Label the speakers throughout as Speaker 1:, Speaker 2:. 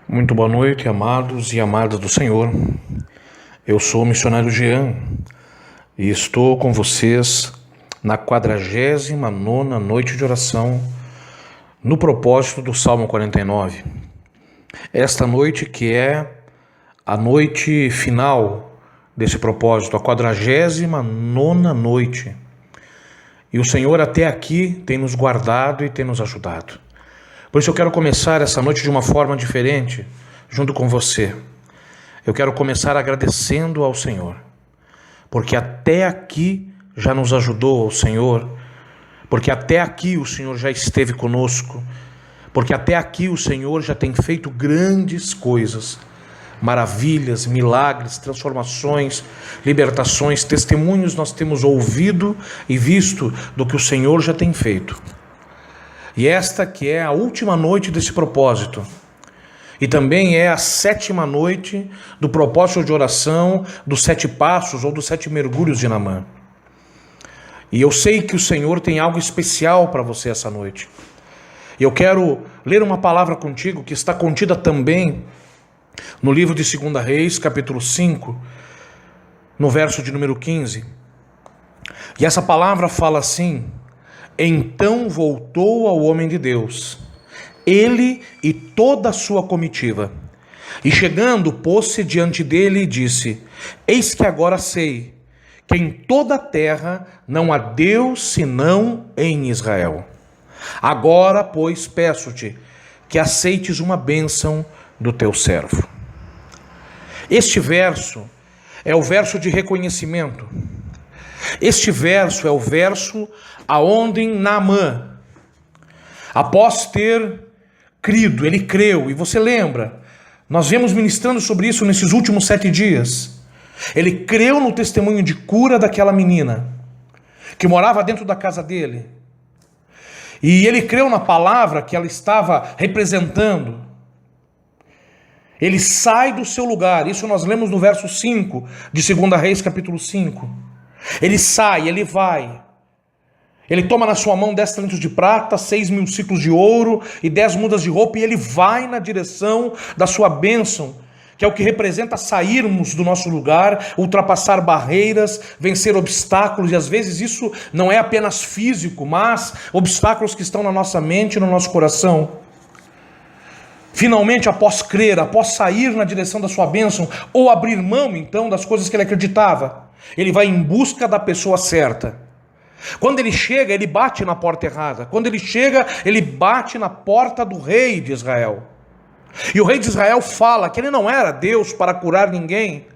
Speaker 1: Muito boa noite, amados e amadas do Senhor. Eu sou o missionário Jean e estou com vocês na 49ª noite de oração no propósito do Salmo 49. Esta noite que é a noite final desse propósito, a 49ª noite. E o Senhor até aqui tem nos guardado e tem nos ajudado. Por isso eu quero começar essa noite de uma forma diferente, junto com você. Eu quero começar agradecendo ao Senhor, porque até aqui já nos ajudou o Senhor, porque até aqui o Senhor já esteve conosco, porque até aqui o Senhor já tem feito grandes coisas, maravilhas, milagres, transformações, libertações, testemunhos nós temos ouvido e visto do que o Senhor já tem feito. E esta que é a última noite desse propósito. E também é a 7ª noite do propósito de oração dos 7 passos ou dos 7 mergulhos de Naamã. E eu sei que o Senhor tem algo especial para você essa noite. E eu quero ler uma palavra contigo que está contida também no livro de 2 Reis, capítulo 5, no verso de número 15. E essa palavra fala assim: então voltou ao homem de Deus, ele e toda a sua comitiva. E chegando, pôs-se diante dele e disse: eis que agora sei que em toda a terra não há Deus senão em Israel. Agora, pois, peço-te que aceites uma bênção do teu servo. Este verso é o verso de reconhecimento. Este verso é o verso aonde Naamã, após ter crido, ele creu, e você lembra, nós viemos ministrando sobre isso nesses últimos 7 dias, ele creu no testemunho de cura daquela menina, que morava dentro da casa dele, e ele creu na palavra que ela estava representando. Ele sai do seu lugar, isso nós lemos no verso 5 de 2 Reis capítulo 5, ele sai, ele vai, ele toma na sua mão 10 talentos de prata, 6.000 ciclos de ouro e 10 mudas de roupa, e ele vai na direção da sua bênção, que é o que representa sairmos do nosso lugar, ultrapassar barreiras, vencer obstáculos, e às vezes isso não é apenas físico, mas obstáculos que estão na nossa mente e no nosso coração. Finalmente, após crer, após sair na direção da sua bênção, ou abrir mão então das coisas que ele acreditava, ele vai em busca da pessoa certa. Quando ele chega, ele bate na porta errada. Quando ele chega, ele bate na porta do rei de Israel. E o rei de Israel fala que ele não era Deus para curar ninguém.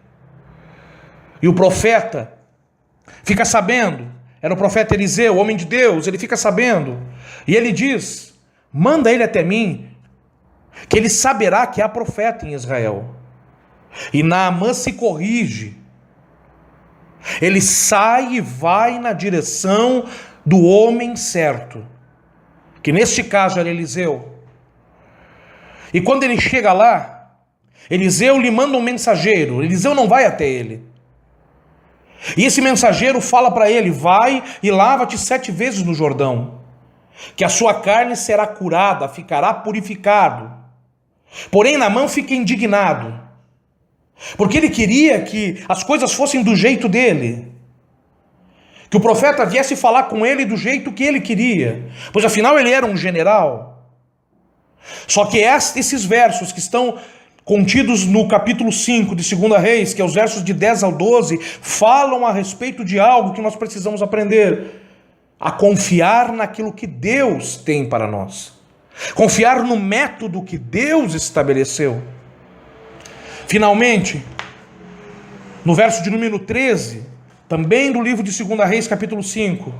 Speaker 1: E o profeta fica sabendo, era o profeta Eliseu, homem de Deus, ele fica sabendo. E ele diz: manda ele até mim, que ele saberá que há profeta em Israel. E Naamã se corrige. Ele sai e vai na direção do homem certo, que neste caso era Eliseu. E quando ele chega lá, Eliseu lhe manda um mensageiro. Eliseu não vai até ele. E esse mensageiro fala para ele: vai e lava-te 7 vezes no Jordão, que a sua carne será curada, ficará purificado. Porém Naamã fica indignado, porque ele queria que as coisas fossem do jeito dele, que o profeta viesse falar com ele do jeito que ele queria, pois afinal ele era um general. Só que esses versos que estão contidos no capítulo 5 de 2 Reis, que é os versos de 10 ao 12, falam a respeito de algo que nós precisamos aprender: a confiar naquilo que Deus tem para nós, confiar no método que Deus estabeleceu. Finalmente, no verso de número 13, também do livro de 2 Reis, capítulo 5,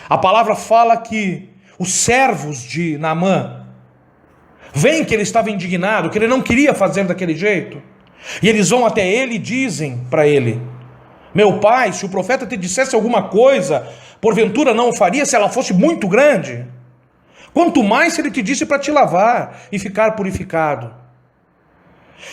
Speaker 1: a palavra fala que os servos de Naamã veem que ele estava indignado, que ele não queria fazer daquele jeito, e eles vão até ele e dizem para ele: meu pai, se o profeta te dissesse alguma coisa, porventura não o faria se ela fosse muito grande? Quanto mais se ele te disse para te lavar e ficar purificado.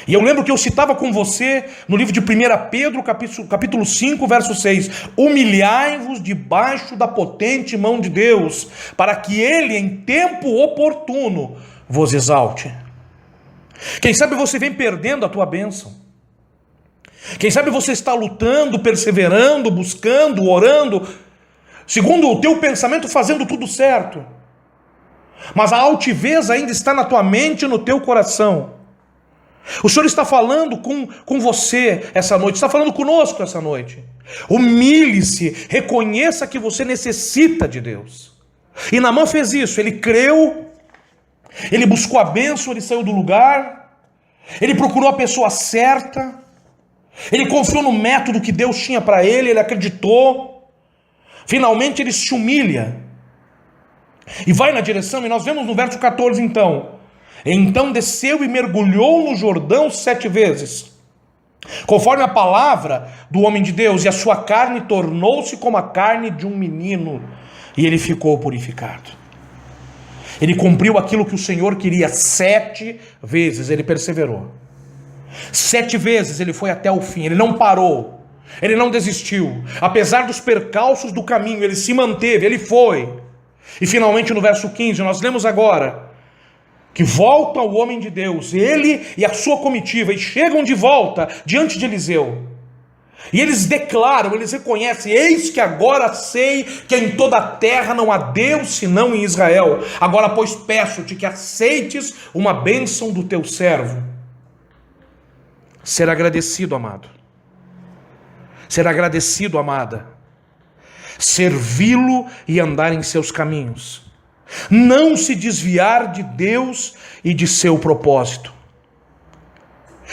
Speaker 1: E eu lembro que eu citava com você no livro de 1 Pedro, capítulo 5, verso 6: humilhai-vos debaixo da potente mão de Deus, para que ele em tempo oportuno vos exalte. Quem sabe você vem perdendo a tua bênção. Quem sabe você está lutando, perseverando, buscando, orando, segundo o teu pensamento, fazendo tudo certo. Mas a altivez ainda está na tua mente e no teu coração. O Senhor está falando com você essa noite, está falando conosco essa noite. Humilhe-se, reconheça que você necessita de Deus. E Naamã fez isso, ele creu, ele buscou a bênção, ele saiu do lugar, ele procurou a pessoa certa, ele confiou no método que Deus tinha para ele acreditou. Finalmente ele se humilha e vai na direção, e nós vemos no verso 14 então desceu e mergulhou no Jordão 7 vezes, conforme a palavra do homem de Deus, e a sua carne tornou-se como a carne de um menino, e ele ficou purificado. Ele cumpriu aquilo que o Senhor queria. 7 vezes ele perseverou. 7 vezes ele foi até o fim, ele não parou, ele não desistiu, apesar dos percalços do caminho, ele se manteve, ele foi. E finalmente no verso 15, nós lemos agora, que volta o homem de Deus, ele e a sua comitiva, e chegam de volta diante de Eliseu, e eles declaram, eles reconhecem: eis que agora sei que em toda a terra não há Deus senão em Israel, agora pois peço-te que aceites uma bênção do teu servo. Ser agradecido, amado. Ser agradecido, amada. Servi-lo e andar em seus caminhos. Não se desviar de Deus e de seu propósito.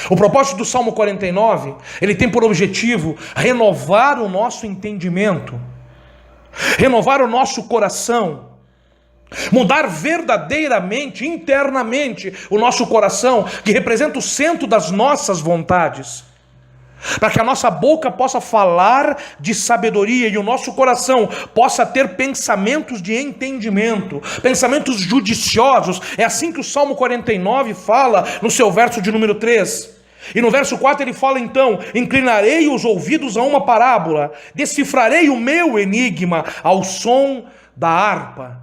Speaker 1: O propósito do Salmo 49, ele tem por objetivo renovar o nosso entendimento, renovar o nosso coração, mudar verdadeiramente, internamente, o nosso coração, que representa o centro das nossas vontades, para que a nossa boca possa falar de sabedoria e o nosso coração possa ter pensamentos de entendimento, pensamentos judiciosos. É assim que o Salmo 49 fala no seu verso de número 3. E no verso 4 ele fala então: inclinarei os ouvidos a uma parábola, decifrarei o meu enigma ao som da harpa.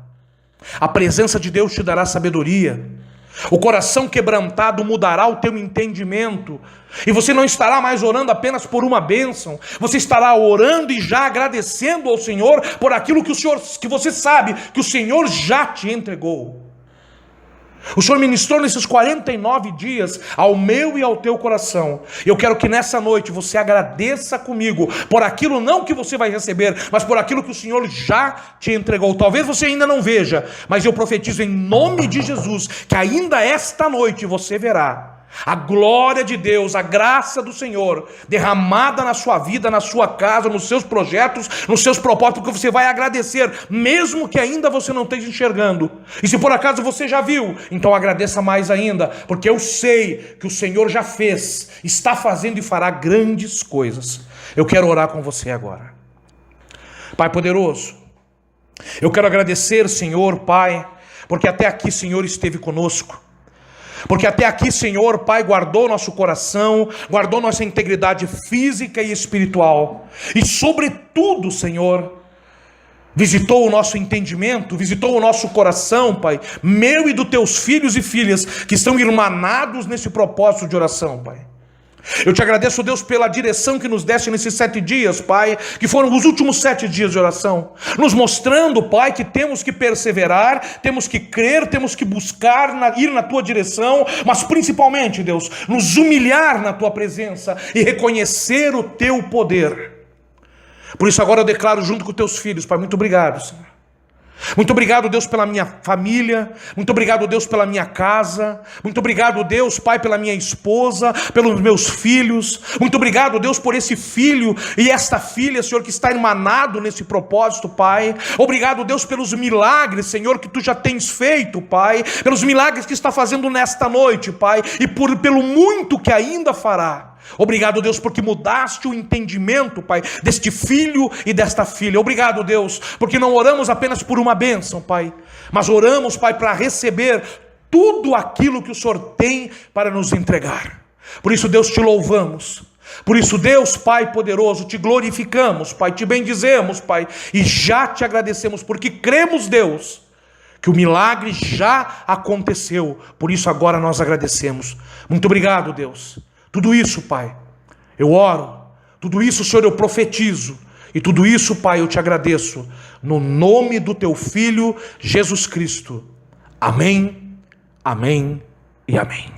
Speaker 1: A presença de Deus te dará sabedoria. O coração quebrantado mudará o teu entendimento. E você não estará mais orando apenas por uma bênção. Você estará orando e já agradecendo ao Senhor por aquilo que você sabe que o Senhor já te entregou. O Senhor ministrou nesses 49 dias ao meu e ao teu coração. Eu quero que nessa noite você agradeça comigo por aquilo não que você vai receber, mas por aquilo que o Senhor já te entregou. Talvez você ainda não veja, mas eu profetizo em nome de Jesus que ainda esta noite você verá a glória de Deus, a graça do Senhor derramada na sua vida, na sua casa, nos seus projetos, nos seus propósitos, porque você vai agradecer, mesmo que ainda você não esteja enxergando. E se por acaso você já viu, então agradeça mais ainda, porque eu sei que o Senhor já fez, está fazendo e fará grandes coisas. Eu quero orar com você agora. Pai poderoso, eu quero agradecer, Senhor, Pai, porque até aqui, Senhor, esteve conosco. Porque até aqui, Senhor, Pai, guardou nosso coração, guardou nossa integridade física e espiritual. E sobretudo, Senhor, visitou o nosso entendimento, visitou o nosso coração, Pai, meu e dos teus filhos e filhas, que estão irmanados nesse propósito de oração, Pai. Eu te agradeço, Deus, pela direção que nos deste nesses 7 dias, Pai, que foram os últimos 7 dias de oração, nos mostrando, Pai, que temos que perseverar, temos que crer, temos que buscar, ir na Tua direção, mas principalmente, Deus, nos humilhar na Tua presença e reconhecer o Teu poder. Por isso agora eu declaro junto com Teus filhos, Pai, muito obrigado, Senhor. Muito obrigado, Deus, pela minha família. Muito obrigado, Deus, pela minha casa. Muito obrigado, Deus, Pai, pela minha esposa, pelos meus filhos. Muito obrigado, Deus, por esse filho e esta filha, Senhor, que está irmanado nesse propósito, Pai. Obrigado, Deus, pelos milagres, Senhor, que Tu já tens feito, Pai. Pelos milagres que está fazendo nesta noite, Pai. E pelo muito que ainda fará. Obrigado, Deus, porque mudaste o entendimento, Pai, deste filho e desta filha. Obrigado, Deus, porque não oramos apenas por uma bênção, Pai, mas oramos, Pai, para receber tudo aquilo que o Senhor tem para nos entregar. Por isso, Deus, te louvamos. Por isso, Deus, Pai poderoso, te glorificamos, Pai, te bendizemos, Pai, e já te agradecemos, porque cremos, Deus, que o milagre já aconteceu, por isso agora nós agradecemos. Muito obrigado, Deus. Tudo isso, Pai, eu oro, tudo isso, Senhor, eu profetizo, e tudo isso, Pai, eu te agradeço, no nome do teu Filho, Jesus Cristo. Amém, amém e amém.